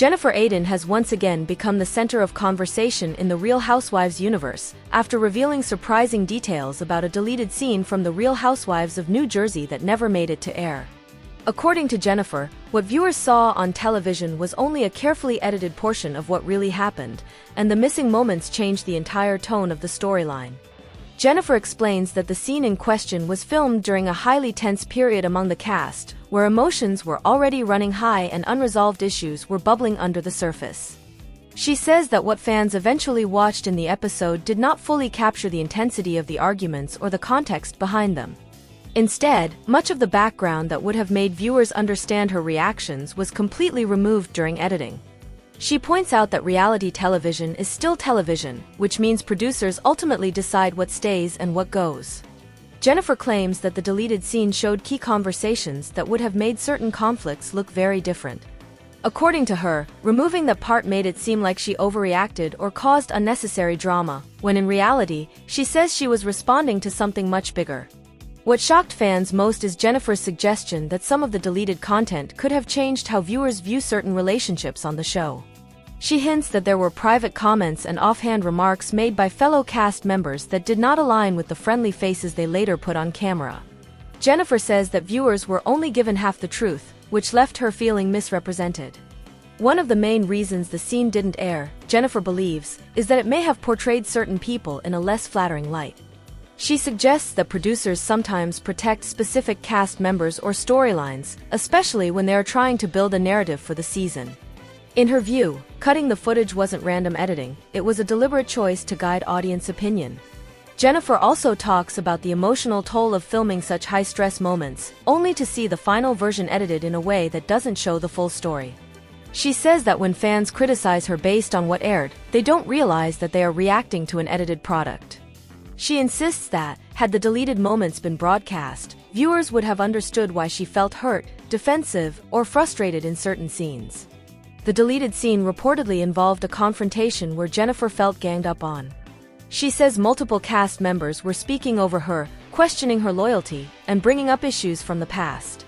Jennifer Aydin has once again become the center of conversation in the Real Housewives universe, after revealing surprising details about a deleted scene from The Real Housewives of New Jersey that never made it to air. According to Jennifer, what viewers saw on television was only a carefully edited portion of what really happened, and the missing moments changed the entire tone of the storyline. Jennifer explains that the scene in question was filmed during a highly tense period among the cast, where emotions were already running high and unresolved issues were bubbling under the surface. She says that what fans eventually watched in the episode did not fully capture the intensity of the arguments or the context behind them. Instead, much of the background that would have made viewers understand her reactions was completely removed during editing. She points out that reality television is still television, which means producers ultimately decide what stays and what goes. Jennifer claims that the deleted scene showed key conversations that would have made certain conflicts look very different. According to her, removing that part made it seem like she overreacted or caused unnecessary drama, when in reality, she says she was responding to something much bigger. What shocked fans most is Jennifer's suggestion that some of the deleted content could have changed how viewers view certain relationships on the show. She hints that there were private comments and offhand remarks made by fellow cast members that did not align with the friendly faces they later put on camera. Jennifer says that viewers were only given half the truth, which left her feeling misrepresented. One of the main reasons the scene didn't air, Jennifer believes, is that it may have portrayed certain people in a less flattering light. She suggests that producers sometimes protect specific cast members or storylines, especially when they are trying to build a narrative for the season. In her view, cutting the footage wasn't random editing, it was a deliberate choice to guide audience opinion. Jennifer also talks about the emotional toll of filming such high-stress moments, only to see the final version edited in a way that doesn't show the full story. She says that when fans criticize her based on what aired, they don't realize that they are reacting to an edited product. She insists that, had the deleted moments been broadcast, viewers would have understood why she felt hurt, defensive, or frustrated in certain scenes. The deleted scene reportedly involved a confrontation where Jennifer felt ganged up on. She says multiple cast members were speaking over her, questioning her loyalty, and bringing up issues from the past.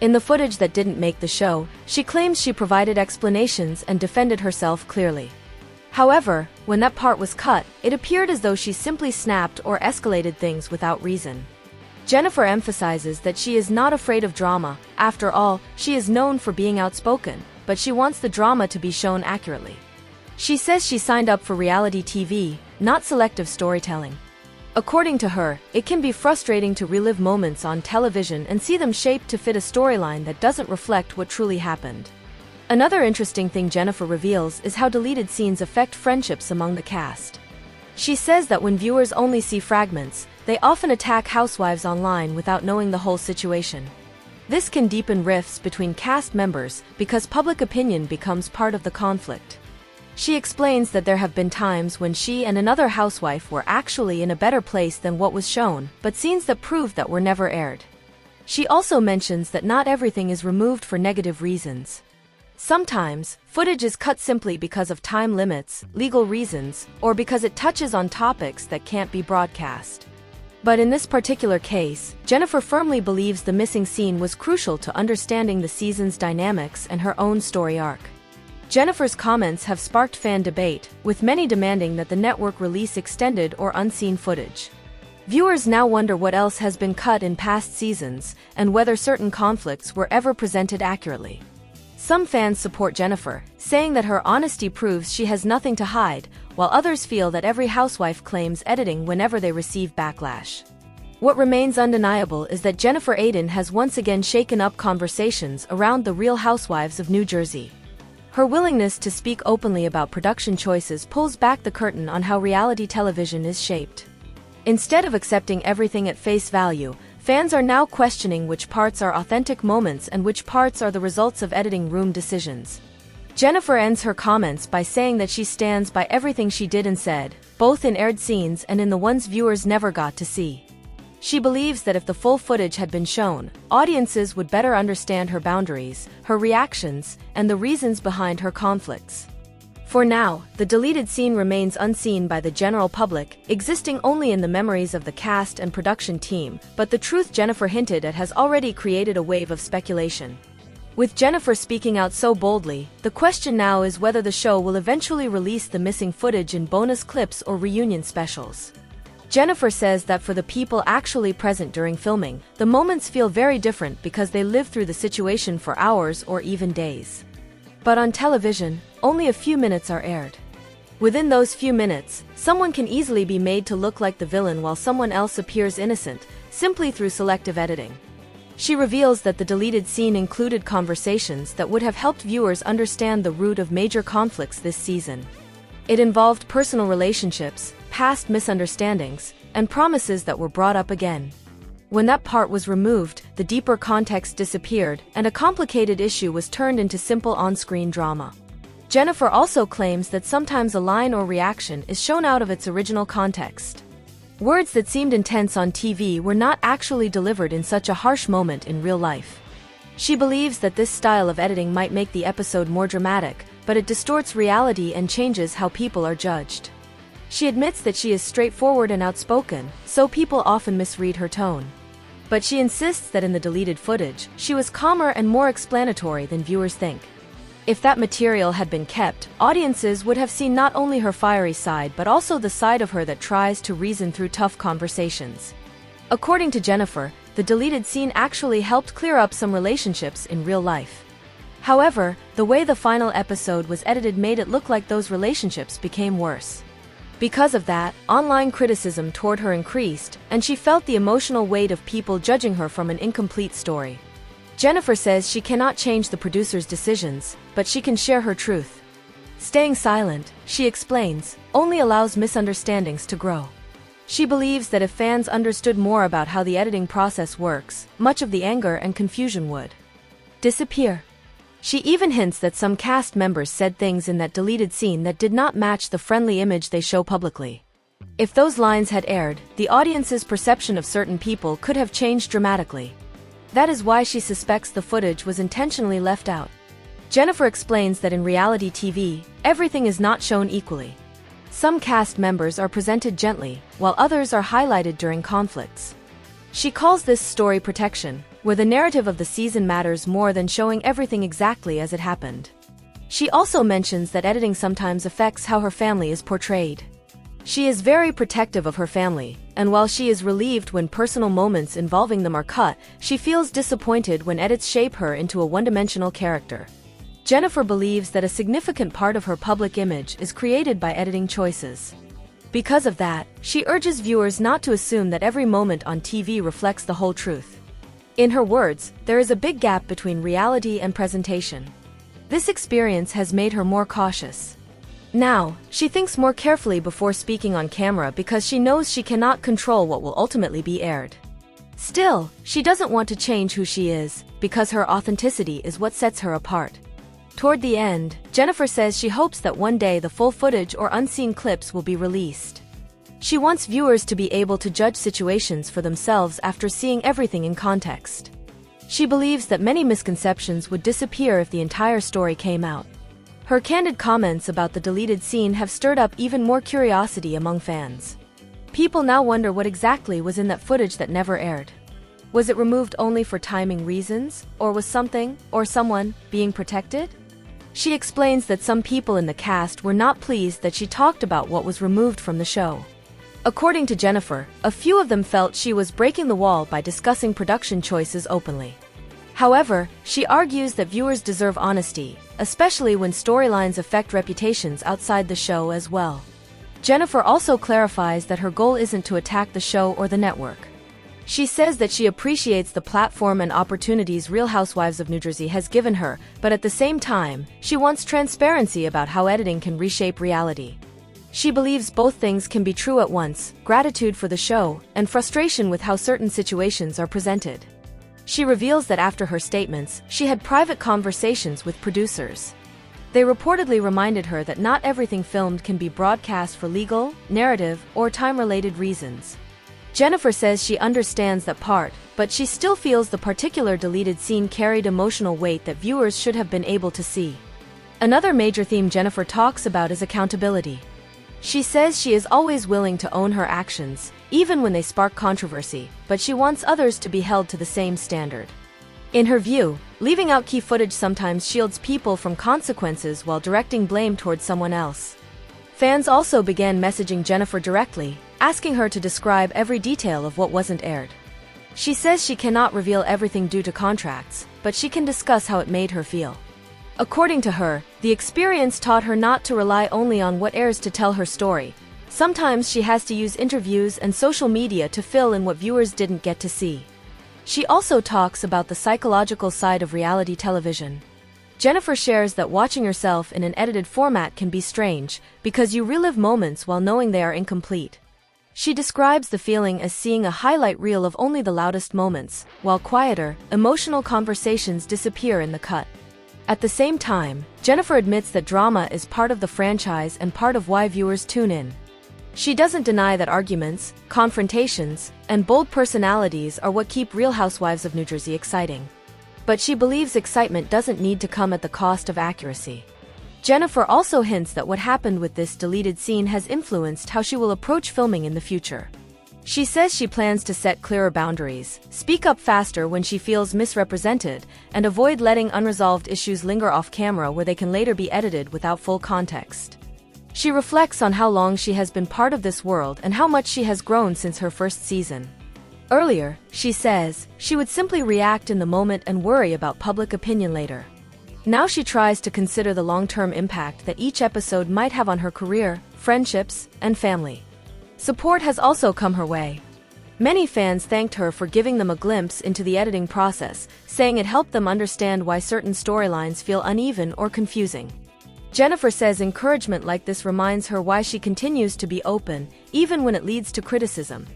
In the footage that didn't make the show, she claims she provided explanations and defended herself clearly. However, when that part was cut, it appeared as though she simply snapped or escalated things without reason. Jennifer emphasizes that she is not afraid of drama. After all, she is known for being outspoken, but she wants the drama to be shown accurately. She says she signed up for reality TV, not selective storytelling. According to her, it can be frustrating to relive moments on television and see them shaped to fit a storyline that doesn't reflect what truly happened. Another interesting thing Jennifer reveals is how deleted scenes affect friendships among the cast. She says that when viewers only see fragments, they often attack housewives online without knowing the whole situation. This can deepen rifts between cast members because public opinion becomes part of the conflict. She explains that there have been times when she and another housewife were actually in a better place than what was shown, but scenes that proved that were never aired. She also mentions that not everything is removed for negative reasons. Sometimes, footage is cut simply because of time limits, legal reasons, or because it touches on topics that can't be broadcast. But in this particular case, Jennifer firmly believes the missing scene was crucial to understanding the season's dynamics and her own story arc. Jennifer's comments have sparked fan debate, with many demanding that the network release extended or unseen footage. Viewers now wonder what else has been cut in past seasons, and whether certain conflicts were ever presented accurately. Some fans support Jennifer, saying that her honesty proves she has nothing to hide, while others feel that every housewife claims editing whenever they receive backlash. What remains undeniable is that Jennifer Aydin has once again shaken up conversations around the Real Housewives of New Jersey. Her willingness to speak openly about production choices pulls back the curtain on how reality television is shaped. Instead of accepting everything at face value, fans are now questioning which parts are authentic moments and which parts are the results of editing room decisions. Jennifer ends her comments by saying that she stands by everything she did and said, both in aired scenes and in the ones viewers never got to see. She believes that if the full footage had been shown, audiences would better understand her boundaries, her reactions, and the reasons behind her conflicts. For now, the deleted scene remains unseen by the general public, existing only in the memories of the cast and production team, but the truth Jennifer hinted at has already created a wave of speculation. With Jennifer speaking out so boldly, the question now is whether the show will eventually release the missing footage in bonus clips or reunion specials. Jennifer says that for the people actually present during filming, the moments feel very different because they live through the situation for hours or even days. But on television, only a few minutes are aired. Within those few minutes, someone can easily be made to look like the villain while someone else appears innocent, simply through selective editing. She reveals that the deleted scene included conversations that would have helped viewers understand the root of major conflicts this season. It involved personal relationships, past misunderstandings, and promises that were brought up again. When that part was removed, the deeper context disappeared, and a complicated issue was turned into simple on-screen drama. Jennifer also claims that sometimes a line or reaction is shown out of its original context. Words that seemed intense on TV were not actually delivered in such a harsh moment in real life. She believes that this style of editing might make the episode more dramatic, but it distorts reality and changes how people are judged. She admits that she is straightforward and outspoken, so people often misread her tone. But she insists that in the deleted footage, she was calmer and more explanatory than viewers think. If that material had been kept, audiences would have seen not only her fiery side but also the side of her that tries to reason through tough conversations. According to Jennifer, the deleted scene actually helped clear up some relationships in real life. However, the way the final episode was edited made it look like those relationships became worse. Because of that, online criticism toward her increased, and she felt the emotional weight of people judging her from an incomplete story. Jennifer says she cannot change the producer's decisions, but she can share her truth. Staying silent, she explains, only allows misunderstandings to grow. She believes that if fans understood more about how the editing process works, much of the anger and confusion would disappear. She even hints that some cast members said things in that deleted scene that did not match the friendly image they show publicly. If those lines had aired, the audience's perception of certain people could have changed dramatically. That is why she suspects the footage was intentionally left out. Jennifer explains that in reality TV, everything is not shown equally. Some cast members are presented gently, while others are highlighted during conflicts. She calls this story protection, where the narrative of the season matters more than showing everything exactly as it happened. She also mentions that editing sometimes affects how her family is portrayed. She is very protective of her family, and while she is relieved when personal moments involving them are cut, she feels disappointed when edits shape her into a one-dimensional character. Jennifer believes that a significant part of her public image is created by editing choices. Because of that, she urges viewers not to assume that every moment on TV reflects the whole truth. In her words, there is a big gap between reality and presentation. This experience has made her more cautious. Now, she thinks more carefully before speaking on camera because she knows she cannot control what will ultimately be aired. Still, she doesn't want to change who she is, because her authenticity is what sets her apart. Toward the end, Jennifer says she hopes that one day the full footage or unseen clips will be released. She wants viewers to be able to judge situations for themselves after seeing everything in context. She believes that many misconceptions would disappear if the entire story came out. Her candid comments about the deleted scene have stirred up even more curiosity among fans. People now wonder what exactly was in that footage that never aired. Was it removed only for timing reasons, or was something, or someone, being protected? She explains that some people in the cast were not pleased that she talked about what was removed from the show. According to Jennifer, a few of them felt she was breaking the wall by discussing production choices openly. However, she argues that viewers deserve honesty, especially when storylines affect reputations outside the show as well. Jennifer also clarifies that her goal isn't to attack the show or the network. She says that she appreciates the platform and opportunities Real Housewives of New Jersey has given her, but at the same time, she wants transparency about how editing can reshape reality. She believes both things can be true at once: gratitude for the show, and frustration with how certain situations are presented. She reveals that after her statements, she had private conversations with producers. They reportedly reminded her that not everything filmed can be broadcast for legal, narrative, or time-related reasons. Jennifer says she understands that part, but she still feels the particular deleted scene carried emotional weight that viewers should have been able to see. Another major theme Jennifer talks about is accountability. She says she is always willing to own her actions, even when they spark controversy, but she wants others to be held to the same standard. In her view, Leaving out key footage sometimes shields people from consequences while directing blame towards someone else. Fans also began messaging Jennifer directly, asking her to describe every detail of what wasn't aired. She says she cannot reveal everything due to contracts, but she can discuss how it made her feel. According to her, the experience taught her not to rely only on what airs to tell her story. Sometimes she has to use interviews and social media to fill in what viewers didn't get to see. She also talks about the psychological side of reality television. Jennifer shares that watching yourself in an edited format can be strange, because you relive moments while knowing they are incomplete. She describes the feeling as seeing a highlight reel of only the loudest moments, while quieter, emotional conversations disappear in the cut. At the same time, Jennifer admits that drama is part of the franchise and part of why viewers tune in. She doesn't deny that arguments, confrontations, and bold personalities are what keep Real Housewives of New Jersey exciting. But she believes excitement doesn't need to come at the cost of accuracy. Jennifer also hints that what happened with this deleted scene has influenced how she will approach filming in the future. She says she plans to set clearer boundaries, speak up faster when she feels misrepresented, and avoid letting unresolved issues linger off camera where they can later be edited without full context. She reflects on how long she has been part of this world and how much she has grown since her first season. Earlier, she says, she would simply react in the moment and worry about public opinion later. Now she tries to consider the long-term impact that each episode might have on her career, friendships, and family. Support has also come her way. Many fans thanked her for giving them a glimpse into the editing process, saying it helped them understand why certain storylines feel uneven or confusing. Jennifer says encouragement like this reminds her why she continues to be open, even when it leads to criticism.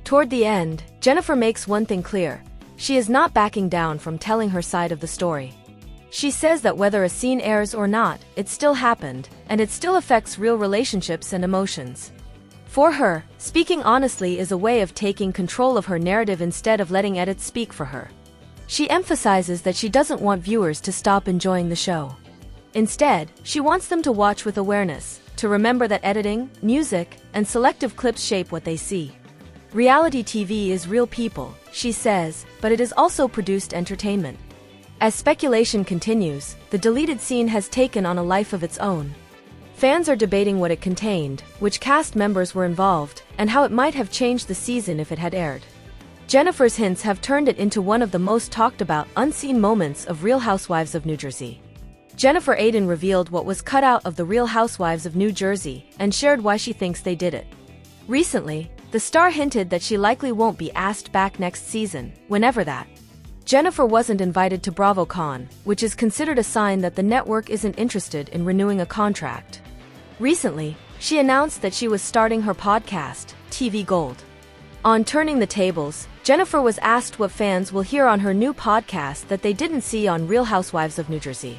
Toward the end, Jennifer makes one thing clear: she is not backing down from telling her side of the story. She says that whether a scene airs or not, it still happened, and it still affects real relationships and emotions. For her, speaking honestly is a way of taking control of her narrative instead of letting edits speak for her. She emphasizes that she doesn't want viewers to stop enjoying the show. Instead, she wants them to watch with awareness, to remember that editing, music, and selective clips shape what they see. Reality TV is real people, she says, but it is also produced entertainment. As speculation continues, the deleted scene has taken on a life of its own. Fans are debating what it contained, which cast members were involved, and how it might have changed the season if it had aired. Jennifer's hints have turned it into one of the most talked about unseen moments of Real Housewives of New Jersey. Jennifer Aydin revealed what was cut out of the Real Housewives of New Jersey and shared why she thinks they did it. Recently, the star hinted that she likely won't be asked back next season, whenever that. Jennifer wasn't invited to BravoCon, which is considered a sign that the network isn't interested in renewing a contract. Recently, she announced that she was starting her podcast, TV Gold. On Turning the Tables, Jennifer was asked what fans will hear on her new podcast that they didn't see on Real Housewives of New Jersey.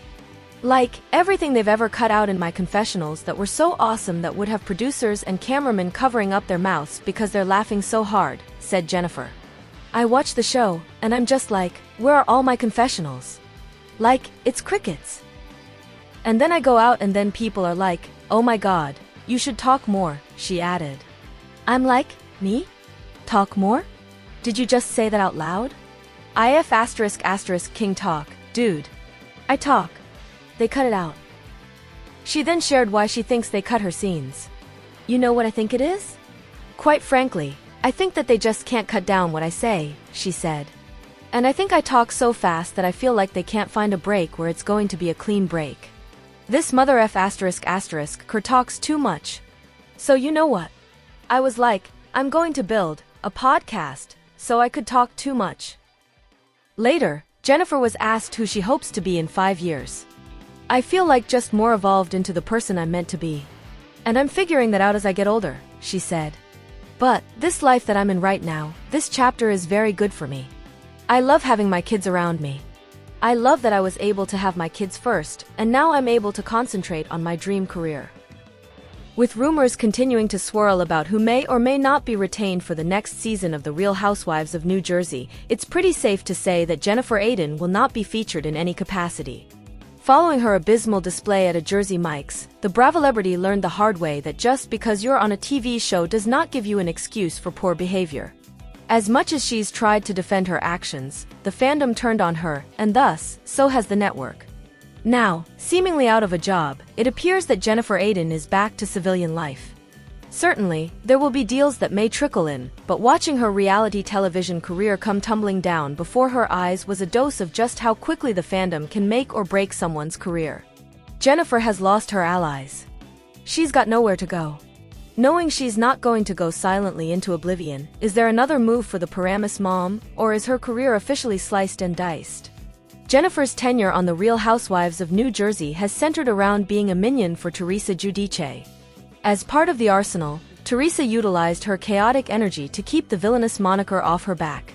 Like, everything they've ever cut out in my confessionals that were so awesome that would have producers and cameramen covering up their mouths because they're laughing so hard, said Jennifer. I watch the show, and I'm just like, where are all my confessionals? Like, it's crickets. And then I go out and then people are like, oh my god, you should talk more, she added. I'm like, me? Talk more? Did you just say that out loud? IF *** King talk, dude. I talk. They cut it out. She then shared why she thinks they cut her scenes. You know what I think it is? Quite frankly, I think that they just can't cut down what I say, she said. And I think I talk so fast that I feel like they can't find a break where it's going to be a clean break. This mother F *** Ker talks too much. So you know what? I was like, I'm going to build a podcast so I could talk too much. Later, Jennifer was asked who she hopes to be in 5 years. I feel like just more evolved into the person I'm meant to be. And I'm figuring that out as I get older, she said. But, this life that I'm in right now, this chapter is very good for me. I love having my kids around me. I love that I was able to have my kids first, and now I'm able to concentrate on my dream career. With rumors continuing to swirl about who may or may not be retained for the next season of The Real Housewives of New Jersey, it's pretty safe to say that Jennifer Aydin will not be featured in any capacity. Following her abysmal display at a Jersey Mike's, the Bravolebrity learned the hard way that just because you're on a TV show does not give you an excuse for poor behavior. As much as she's tried to defend her actions, the fandom turned on her, and thus, so has the network. Now, seemingly out of a job, it appears that Jennifer Aydin is back to civilian life. Certainly, there will be deals that may trickle in, but watching her reality television career come tumbling down before her eyes was a dose of just how quickly the fandom can make or break someone's career. Jennifer has lost her allies. She's got nowhere to go. Knowing she's not going to go silently into oblivion, is there another move for the Paramus mom, or is her career officially sliced and diced? Jennifer's tenure on The Real Housewives of New Jersey has centered around being a minion for Teresa Giudice. As part of the arsenal, Teresa utilized her chaotic energy to keep the villainous moniker off her back.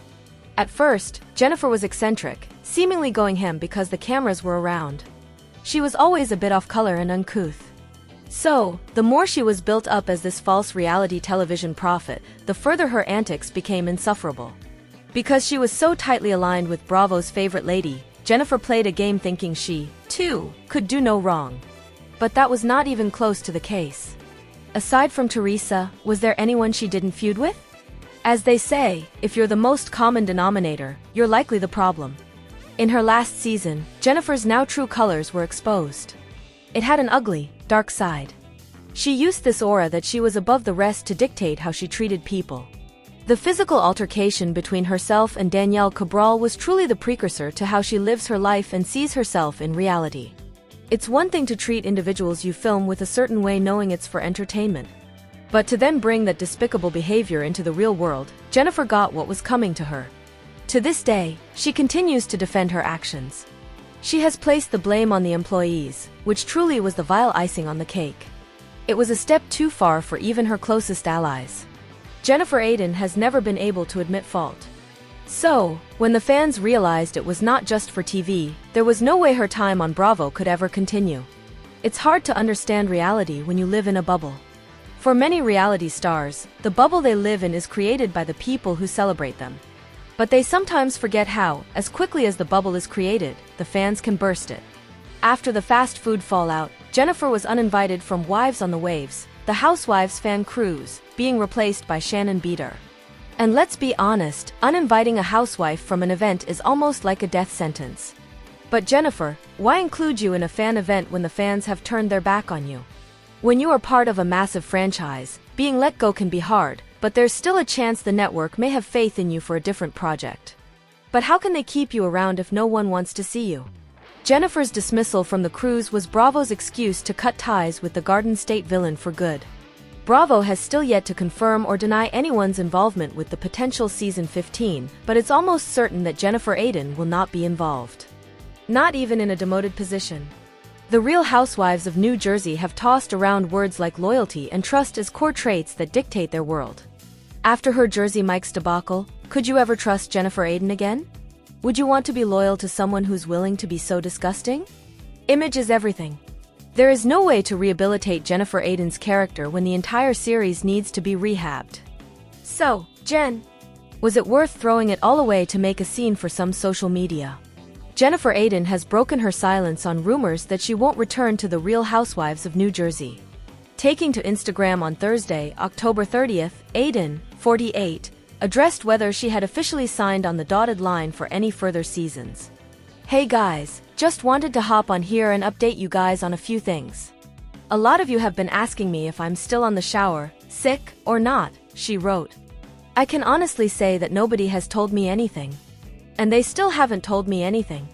At first, Jennifer was eccentric, seemingly going ham because the cameras were around. She was always a bit off color and uncouth. So, the more she was built up as this false reality television prophet, the further her antics became insufferable. Because she was so tightly aligned with Bravo's favorite lady, Jennifer played a game thinking she, too, could do no wrong. But that was not even close to the case. Aside from Teresa, was there anyone she didn't feud with? As they say, if you're the most common denominator, you're likely the problem. In her last season, Jennifer's now true colors were exposed. It had an ugly, dark side. She used this aura that she was above the rest to dictate how she treated people. The physical altercation between herself and Danielle Cabral was truly the precursor to how she lives her life and sees herself in reality. It's one thing to treat individuals you film with a certain way knowing it's for entertainment. But to then bring that despicable behavior into the real world, Jennifer got what was coming to her. To this day, she continues to defend her actions. She has placed the blame on the employees, which truly was the vile icing on the cake. It was a step too far for even her closest allies. Jennifer Aydin has never been able to admit fault. So, when the fans realized it was not just for TV, there was no way her time on Bravo could ever continue. It's hard to understand reality when you live in a bubble. For many reality stars, the bubble they live in is created by the people who celebrate them. But they sometimes forget how, as quickly as the bubble is created, the fans can burst it. After the fast food fallout, Jennifer was uninvited from Wives on the Waves, the Housewives fan cruise, being replaced by Shannon Beater. And let's be honest, uninviting a housewife from an event is almost like a death sentence. But Jennifer, why include you in a fan event when the fans have turned their back on you? When you are part of a massive franchise, being let go can be hard, but there's still a chance the network may have faith in you for a different project. But how can they keep you around if no one wants to see you? Jennifer's dismissal from the cruise was Bravo's excuse to cut ties with the Garden State villain for good. Bravo has still yet to confirm or deny anyone's involvement with the potential season 15, but it's almost certain that Jennifer Aydin will not be involved. Not even in a demoted position. The Real Housewives of New Jersey have tossed around words like loyalty and trust as core traits that dictate their world. After her Jersey Mike's debacle, could you ever trust Jennifer Aydin again? Would you want to be loyal to someone who's willing to be so disgusting? Image is everything. There is no way to rehabilitate Jennifer Aydin's character when the entire series needs to be rehabbed. So, Jen, was it worth throwing it all away to make a scene for some social media? Jennifer Aydin has broken her silence on rumors that she won't return to the Real Housewives of New Jersey. Taking to Instagram on Thursday, October 30th, Aydin, 48, addressed whether she had officially signed on the dotted line for any further seasons. Hey guys, just wanted to hop on here and update you guys on a few things. A lot of you have been asking me if I'm still on the shower, sick, or not, she wrote. I can honestly say that nobody has told me anything. And they still haven't told me anything.